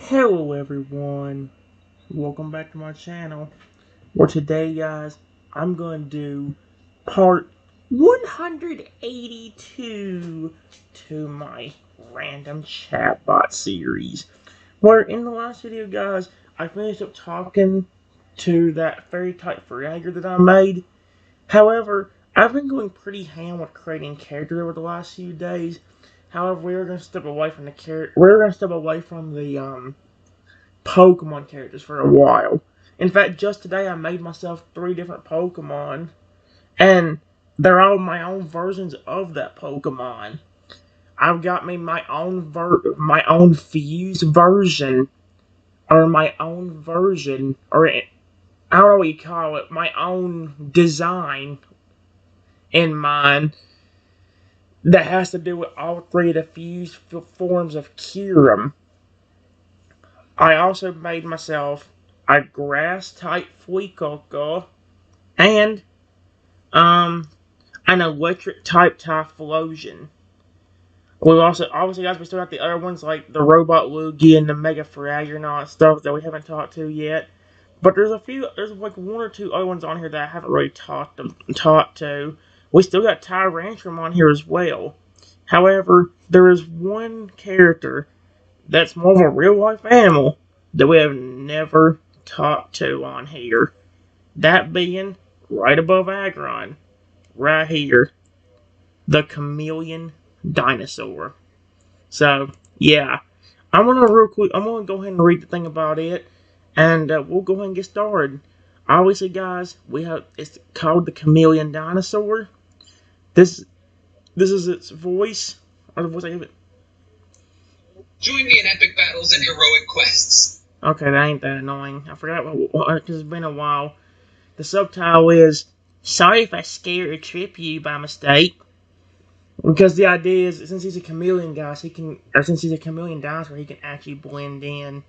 Hello everyone, welcome back to my channel, where today guys, I'm going to do part 182 to my random chatbot series, where in the last video guys, I finished up talking to that fairy type fragger that I made. However, I've been going pretty ham with creating characters over the last few days. However, we're going to step away from the Pokemon characters for a while. In fact, just today I made myself 3 different Pokemon, and they're all my own versions of that Pokemon. I've got me my own fused version, or my own version, or I don't know what you call it, my own design in mind that has to do with all 3 of the fused forms of Kyurem. I also made myself a grass type Fuecoco and an electric type Typhlosion. We also obviously guys we still got the other ones like the Robot Lugia and the Mega Fragger and all that stuff that we haven't talked to yet. But there's like 1 or 2 other ones on here that I haven't really talked to. We still got Tyrantrum on here as well. However, there is one character that's more of a real life animal that we have never talked to on here. That being right above Aggron, right here, the Chameleon Dinosaur. So, yeah, I'm gonna go ahead and read the thing about it, and we'll go ahead and get started. Obviously, guys, it's called the Chameleon Dinosaur. This is its voice, or the voice I give it. Join me in epic battles and heroic quests. Okay, that ain't that annoying. I forgot because it's been a while. The subtitle is, "Sorry if I scared or trip you by mistake." Because the idea is, since he's a chameleon, guys, since he's a chameleon dinosaur, he can actually blend in.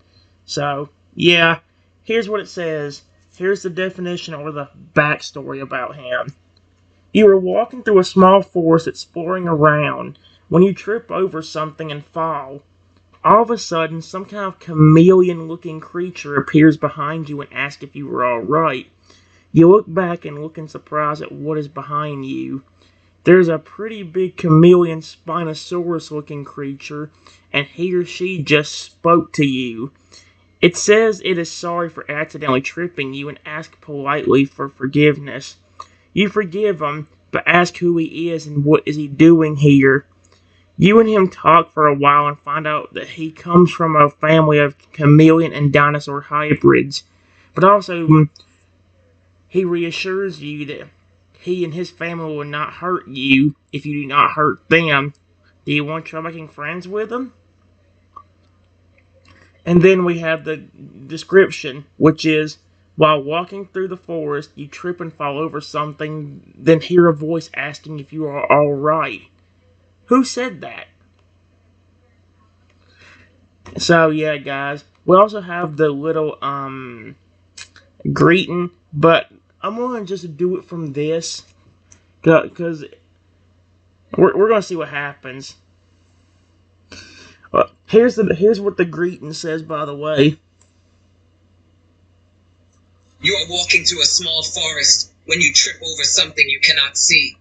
So, yeah, here's what it says. Here's the definition or the backstory about him. You are walking through a small forest exploring around when you trip over something and fall. All of a sudden, some kind of chameleon-looking creature appears behind you and asks if you were alright. You look back and look in surprise at what is behind you. There's a pretty big chameleon Spinosaurus-looking creature, and he or she just spoke to you. It says it is sorry for accidentally tripping you and asks politely for forgiveness. You forgive him, but ask who he is and what is he doing here. You and him talk for a while and find out that he comes from a family of chameleon and dinosaur hybrids. But also, he reassures you that he and his family will not hurt you if you do not hurt them. Do you want to try making friends with them? And then we have the description, which is, while walking through the forest, you trip and fall over something, then hear a voice asking if you are alright. Who said that? So, yeah, guys. We also have the little, greeting, but I'm going to just do it from this, because we're going to see what happens. Here's what the greeting says, by the way. You are walking through a small forest when you trip over something you cannot see.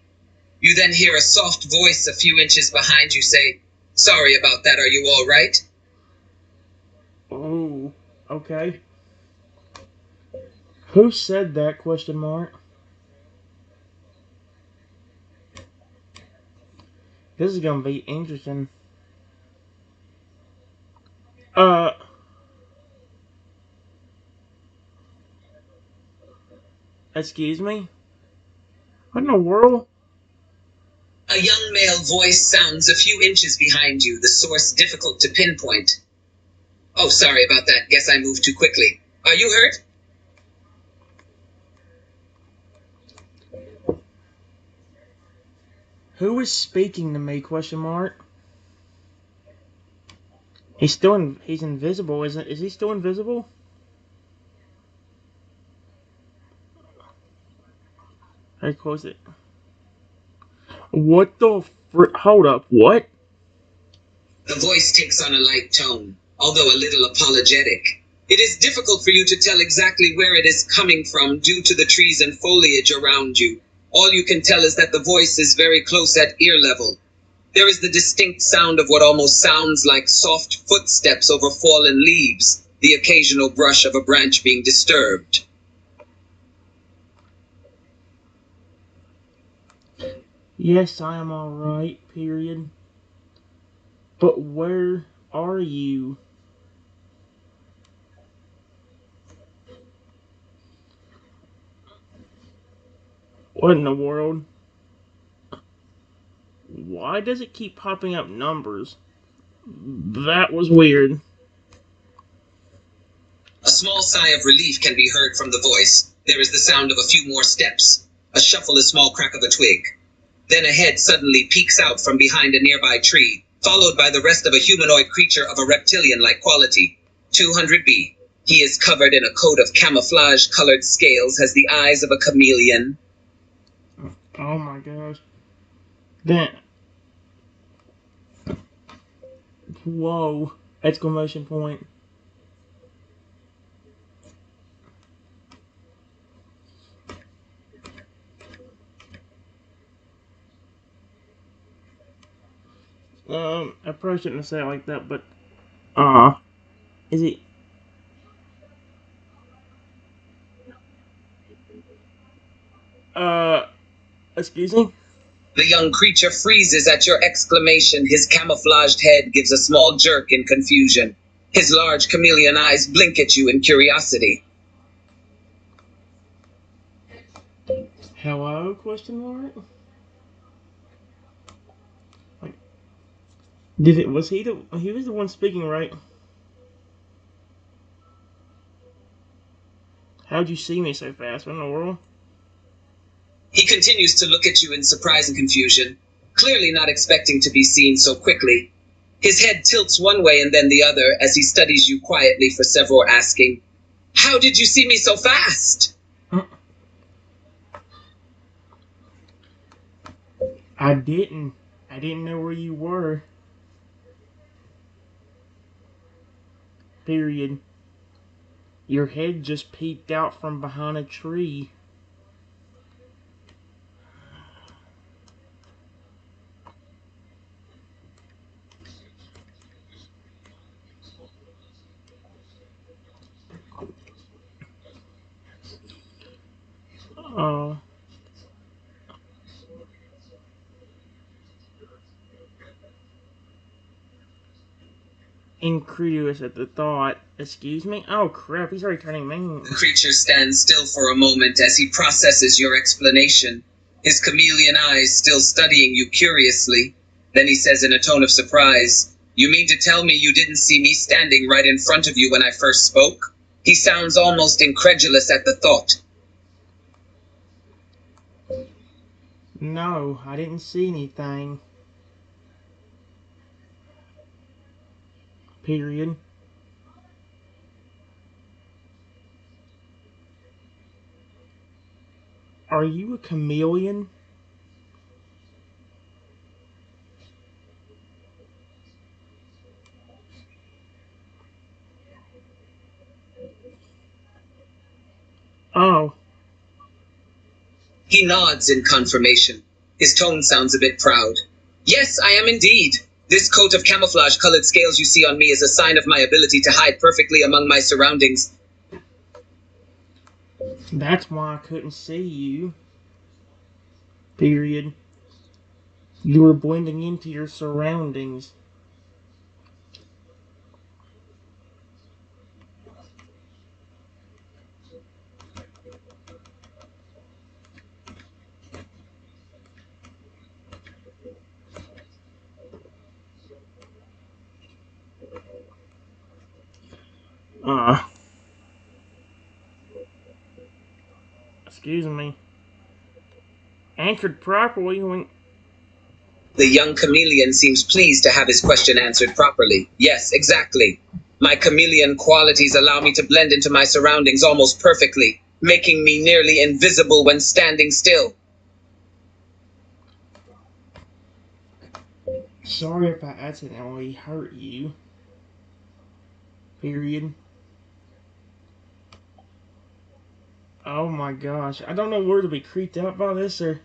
You then hear a soft voice a few inches behind you say, "Sorry about that, are you all right?" Oh, okay. Who said that, question mark? This is gonna be interesting. Excuse me? What in the world? A young male voice sounds a few inches behind you, the source difficult to pinpoint. Oh, sorry about that. Guess I moved too quickly. Are you hurt? Who is speaking to me, question mark? He's invisible, isn't, is he still invisible? I close it. What the hold up, what? The voice takes on a light tone. although a little apologetic. It is difficult for you to tell exactly where it is coming from due to the trees and foliage around you. All you can tell is that the voice is very close at ear level. There is the distinct sound of what almost sounds like soft footsteps over fallen leaves, the occasional brush of a branch being disturbed. Yes, I am alright, period. But where are you? What in the world? Why does it keep popping up numbers? That was weird. A small sigh of relief can be heard from the voice. There is the sound of a few more steps. A shuffle, a small crack of a twig. Then a head suddenly peeks out from behind a nearby tree, followed by the rest of a humanoid creature of a reptilian-like quality. 200B. He is covered in a coat of camouflage-colored scales, has the eyes of a chameleon. Oh my gosh. Then. Whoa. Exclamation point. I probably shouldn't have said it like that, but, is it? Excuse me? The young creature freezes at your exclamation. His camouflaged head gives a small jerk in confusion. His large chameleon eyes blink at you in curiosity. Hello? Question mark? Like, he was the one speaking, right? How'd you see me so fast? What in the world? He continues to look at you in surprise and confusion, clearly not expecting to be seen so quickly. His head tilts one way and then the other as he studies you quietly for several, asking, "How did you see me so fast?" I didn't. I didn't know where you were. Period. Your head just peeked out from behind a tree. Uh, Incredulous at the thought. Excuse me? Oh crap, he's already turning mean. The creature stands still for a moment as he processes your explanation, his chameleon eyes still studying you curiously. Then he says in a tone of surprise, "You mean to tell me you didn't see me standing right in front of you when I first spoke?" He sounds almost incredulous at the thought. No, I didn't see anything. Period. Are you a chameleon? Oh, He nods in confirmation. His tone sounds a bit proud. "Yes, I am indeed. This coat of camouflage-colored scales you see on me is a sign of my ability to hide perfectly among my surroundings." that's why I couldn't see you. Period. You were blending into your surroundings. Uh, Excuse me. Answered properly when. The young chameleon seems pleased to have his question answered properly. "Yes, exactly. My chameleon qualities allow me to blend into my surroundings almost perfectly, making me nearly invisible when standing still." Sorry if I accidentally hurt you. Period. Oh my gosh. I don't know where to be creeped out by this or...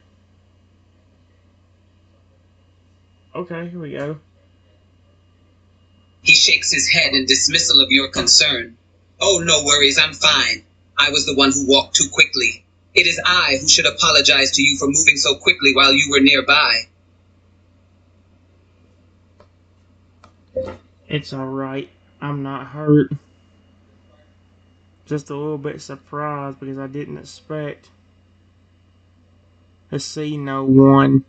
Okay, here we go. He shakes his head in dismissal of your concern. Oh, no worries, I'm fine. I was the one who walked too quickly. It is I who should apologize to you for moving so quickly while you were nearby. It's alright. I'm not hurt. Just a little bit surprised because I didn't expect to see no one.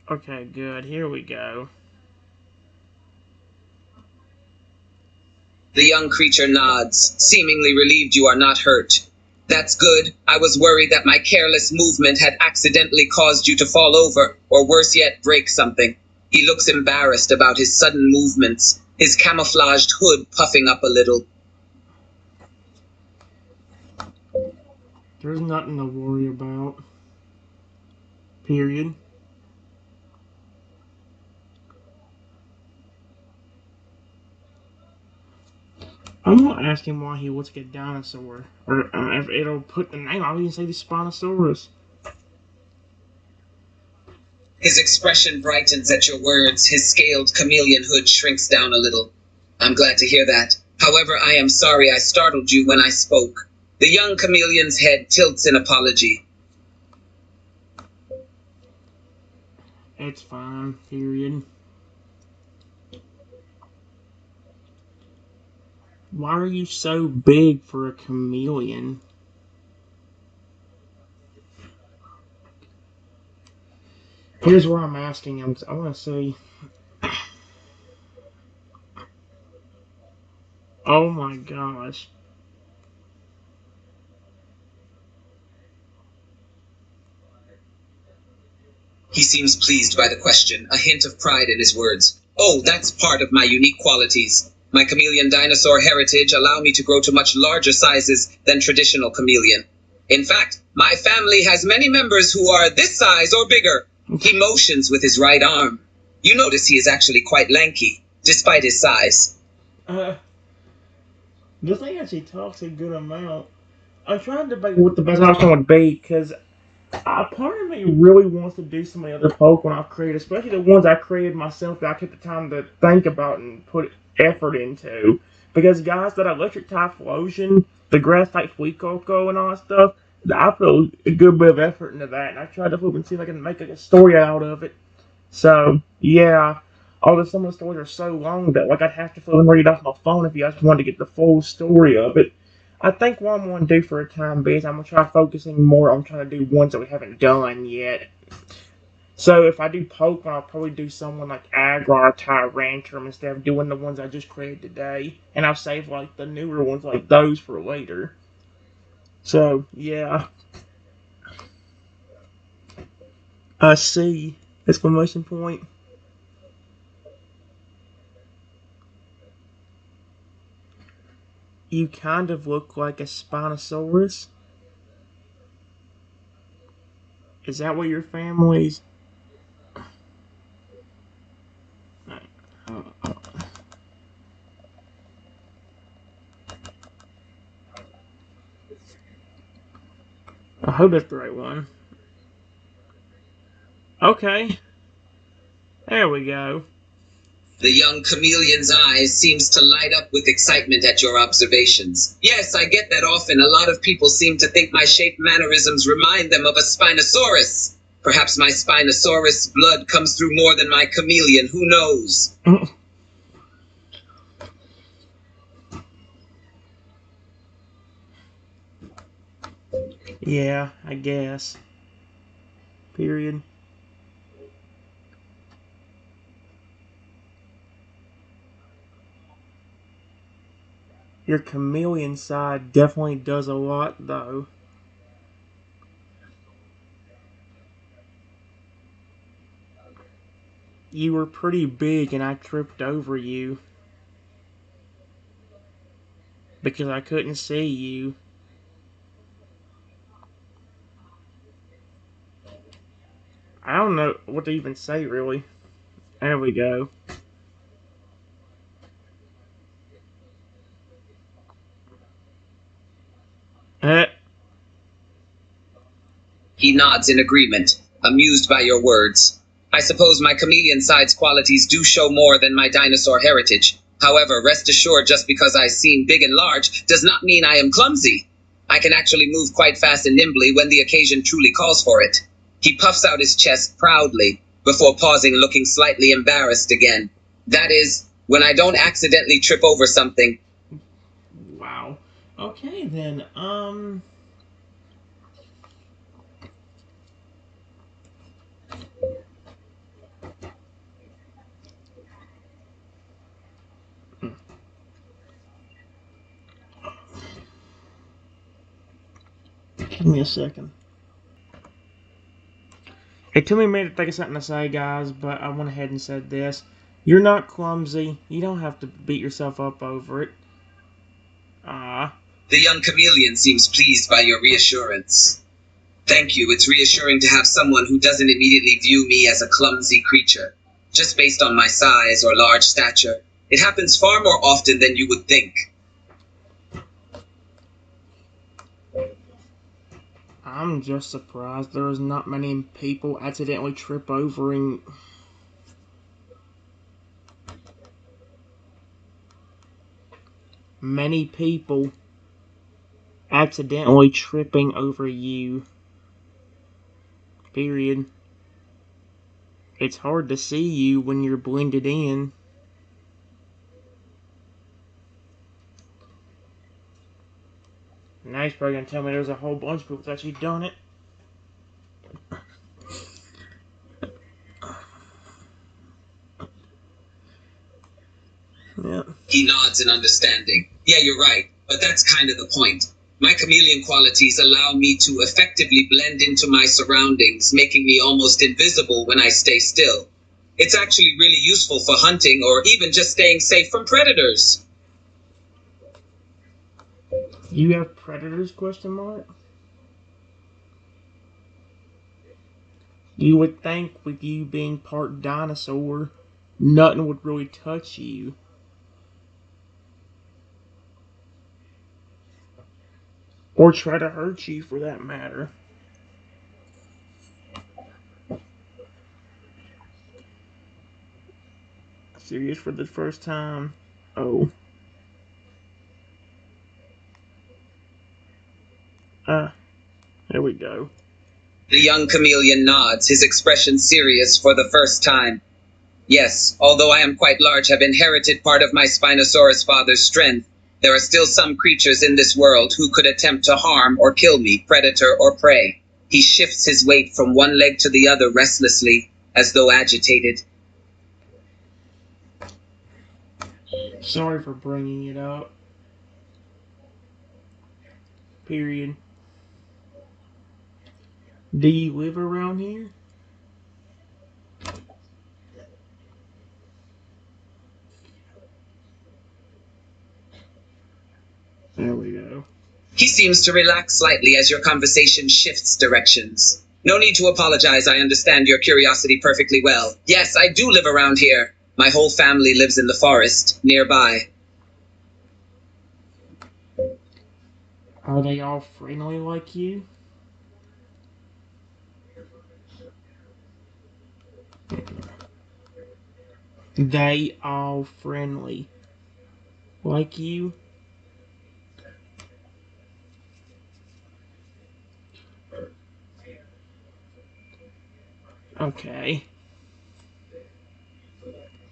Okay, good. Here we go. The young creature nods, seemingly relieved you are not hurt. That's good. I was worried that my careless movement had accidentally caused you to fall over, or worse yet, break something. He looks embarrassed about his sudden movements, his camouflaged hood puffing up a little. There's nothing to worry about. Period. I'm gonna ask him why he looks like a dinosaur. Or if it'll put the name, I'll even say the Spinosaurus. His expression brightens at your words, his scaled chameleon hood shrinks down a little. I'm glad to hear that. However, I am sorry I startled you when I spoke. The young chameleon's head tilts in apology. It's fine. Period. Why are you so big for a chameleon? Here's where I'm asking him. I want to see. Oh my gosh. He seems pleased by the question, a hint of pride in his words. Oh, that's part of my unique qualities. My chameleon dinosaur heritage allow me to grow to much larger sizes than traditional chameleon. In fact, my family has many members who are this size or bigger. He motions with his right arm. You notice he is actually quite lanky, despite his size. The thing actually talks a good amount. I'm trying to debate what the best option would be because part of me really wants to do some of the other Pokemon I've created, especially the ones I created myself that I took the time to think about and put effort into. Because guys, that electric Typhlosion, the grass type Fuecoco and all that stuff, I put a good bit of effort into that, and I tried to flip and see if I can make like a story out of it. So yeah, although some of the stories are so long that like I'd have to flip and read it off my phone if you guys wanted to get the full story of it. I think what I'm going to do for a time being is I'm going to try focusing more on trying to do ones that we haven't done yet. So if I do Pokemon, I'll probably do someone like Agra or Tyrantrum instead of doing the ones I just created today. And I'll save like the newer ones like those for later. So, yeah. I see. Exclamation point. You kind of look like a Spinosaurus. Is that what your family's... I hope that's the right one. Okay. There we go. The young chameleon's eyes seems to light up with excitement at your observations. Yes, I get that often. A lot of people seem to think my shape mannerisms remind them of a Spinosaurus. Perhaps my Spinosaurus blood comes through more than my chameleon. Who knows? Yeah, I guess. Period. Your chameleon side definitely does a lot, though. You were pretty big and I tripped over you. Because I couldn't see you. I don't know what to even say, really. There we go. Uh, He nods in agreement, amused by your words. I suppose my chameleon side's qualities do show more than my dinosaur heritage. However, rest assured, just because I seem big and large does not mean I am clumsy. I can actually move quite fast and nimbly when the occasion truly calls for it. He puffs out his chest proudly, before pausing, looking slightly embarrassed again. That is, when I don't accidentally trip over something. wow. Okay, then, give me a second. It took me a minute to think of something to say, guys, but I went ahead and said this. You're not clumsy. You don't have to beat yourself up over it. Ah. The young chameleon seems pleased by your reassurance. Thank you, it's reassuring to have someone who doesn't immediately view me as a clumsy creature, just based on my size or large stature. It happens far more often than you would think. I'm just surprised there's not many people accidentally trip over and... Many people accidentally tripping over you. Period. It's hard to see you when you're blended in. Now he's probably gonna tell me there's a whole bunch of people that's actually done it. Yeah. He nods in understanding. Yeah, you're right, but that's kind of the point. My chameleon qualities allow me to effectively blend into my surroundings, making me almost invisible when I stay still. It's actually really useful for hunting or even just staying safe from predators. You have predators, question mark? You would think with you being part dinosaur, nothing would really touch you. Or try to hurt you, for that matter. Serious for the first time. Oh. There we go. The young chameleon nods, his expression serious for the first time. Yes, although I am quite large, have inherited part of my Spinosaurus father's strength, there are still some creatures in this world who could attempt to harm or kill me, predator or prey. He shifts his weight from one leg to the other restlessly, as though agitated. Sorry for bringing it up. Period. Do you live around here? There we go. He seems to relax slightly as your conversation shifts directions. No need to apologize, I understand your curiosity perfectly well. Yes, I do live around here. My whole family lives in the forest, nearby. Are they all friendly like you? They all friendly like you? Okay.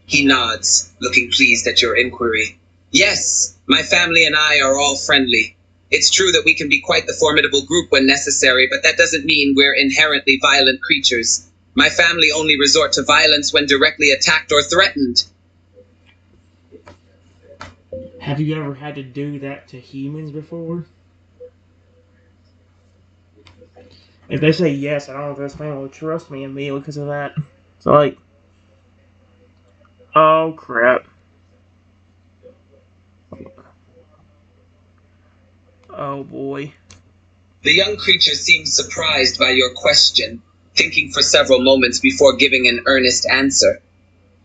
He nods, looking pleased at your inquiry. Yes, my family and I are all friendly. It's true that we can be quite the formidable group when necessary, but that doesn't mean we're inherently violent creatures. My family only resort to violence when directly attacked or threatened. Have you ever had to do that to humans before? If they say yes, I don't know if this man will trust me immediately because of that. It's like, oh crap. Oh boy. The young creature seems surprised by your question. thinking for several moments before giving an earnest answer.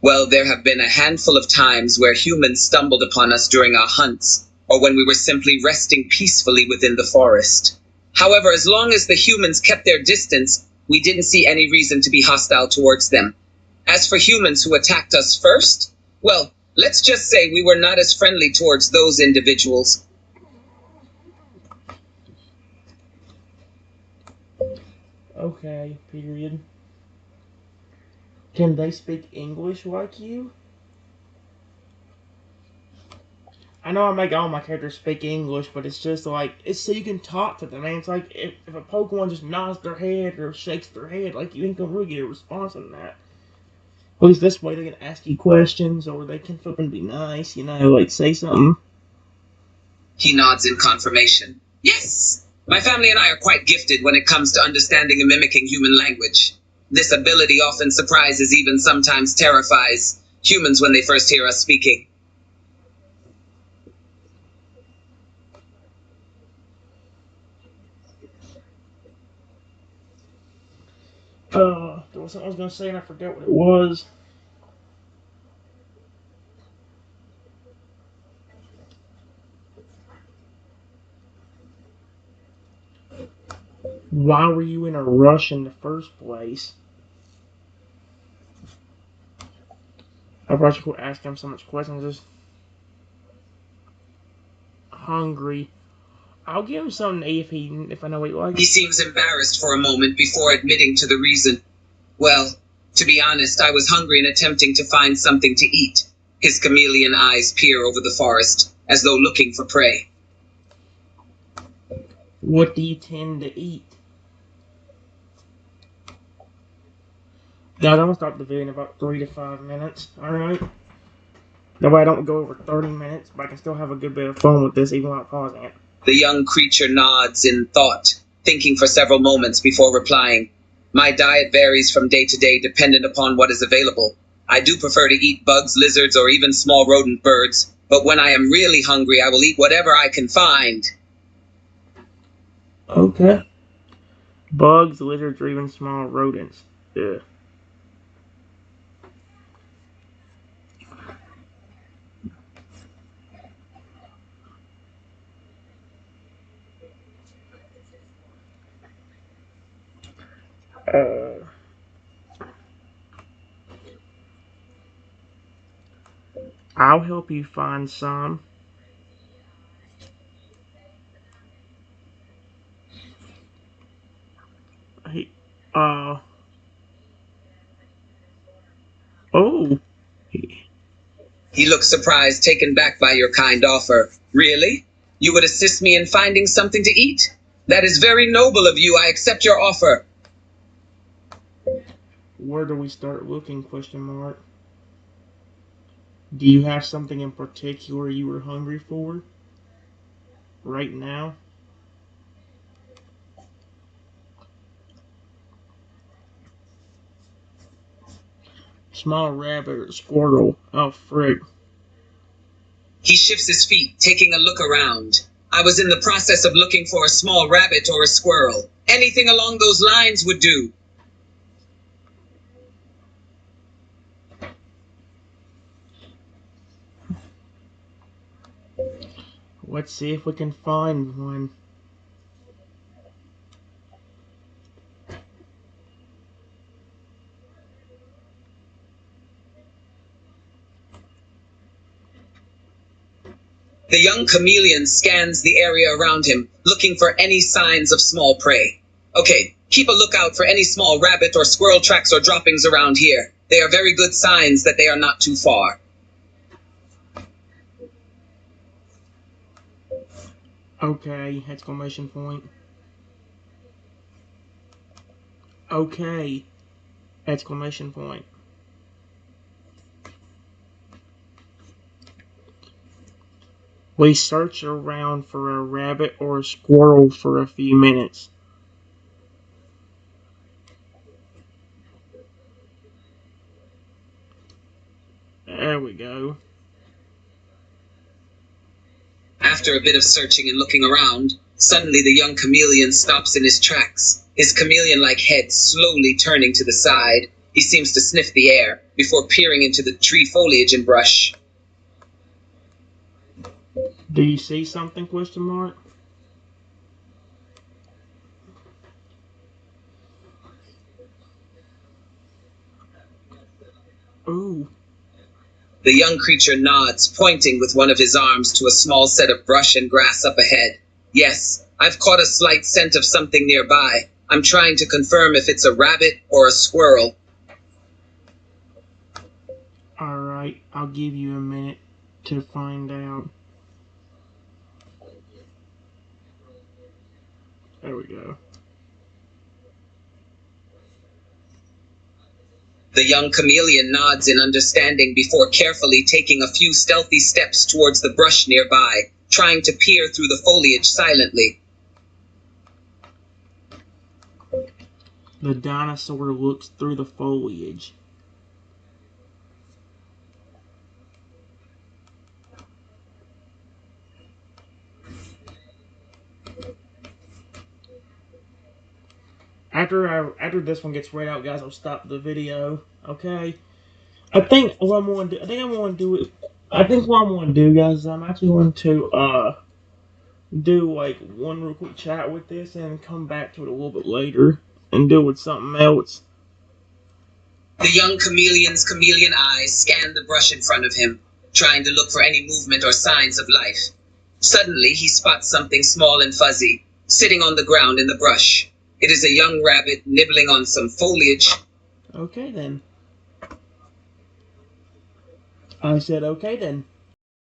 Well, there have been a handful of times where humans stumbled upon us during our hunts, or when we were simply resting peacefully within the forest. However, as long as the humans kept their distance, we didn't see any reason to be hostile towards them. As for humans who attacked us first, well, let's just say we were not as friendly towards those individuals. Okay, period. Can they speak English like you? I know I make all my characters speak English, but it's just like, it's so you can talk to them, man. It's like, if a Pokemon just nods their head or shakes their head, like, you ain't gonna really get a response on that. At least this way they can ask you questions, or they can flippin' be nice, you know, like, say something. He nods in confirmation. Yes! My family and I are quite gifted when it comes to understanding and mimicking human language. This ability often surprises, even sometimes terrifies, humans when they first hear us speaking. There was something I was gonna say and I forgot what it was. Why were you in a rush in the first place? I probably should quit asking him so much questions. Just hungry. I'll give him something to eat if I know what he likes. He seems embarrassed for a moment before admitting to the reason. Well, to be honest, I was hungry and attempting to find something to eat. His chameleon eyes peer over the forest, as though looking for prey. What do you tend to eat? Guys, I'm gonna start the video in about 3 to 5 minutes, alright? That way I don't go over 30 minutes, but I can still have a good bit of fun with this even while pausing it. The young creature nods in thought, thinking for several moments before replying. My diet varies from day to day dependent upon what is available. I do prefer to eat bugs, lizards, or even small rodent birds, but when I am really hungry, I will eat whatever I can find. Okay. Bugs, lizards, or even small rodents. Ugh. I'll help you find some. He, oh. He looks surprised, taken back by your kind offer. Really? You would assist me in finding something to eat? That is very noble of you. I accept your offer. Where do we start looking, question mark? Do you have something in particular you were hungry for? Right now? Small rabbit or squirrel. Oh, frick. He shifts his feet, taking a look around. I was in the process of looking for a small rabbit or a squirrel. Anything along those lines would do. Let's see if we can find one. The young chameleon scans the area around him, looking for any signs of small prey. Okay, keep a lookout for any small rabbit or squirrel tracks or droppings around here. They are very good signs that they are not too far. Okay, exclamation point. Okay, exclamation point. We search around for a rabbit or a squirrel for a few minutes. There we go. After a bit of searching and looking around, suddenly the young chameleon stops in his tracks. his chameleon-like head slowly turning to the side. He seems to sniff the air before peering into the tree foliage and brush. Do you see something, question mark? Ooh. The young creature nods, pointing with one of his arms to a small set of brush and grass up ahead. Yes, I've caught a slight scent of something nearby. I'm trying to confirm if it's a rabbit or a squirrel. Alright, I'll give you a minute to find out. There we go. The young chameleon nods in understanding before carefully taking a few stealthy steps towards the brush nearby, trying to peer through the foliage silently. The dinosaur looks through the foliage. After this one gets read out, guys, I'll stop the video. Okay. I think what I'm going to do. What I'm going to do, guys, is I'm actually going to do like one real quick chat with this and come back to it a little bit later and do it with something else. The young chameleon's chameleon eyes scan the brush in front of him, trying to look for any movement or signs of life. Suddenly, he spots something small and fuzzy, sitting on the ground in the brush. It is a young rabbit nibbling on some foliage. Okay, then. I said, okay, then.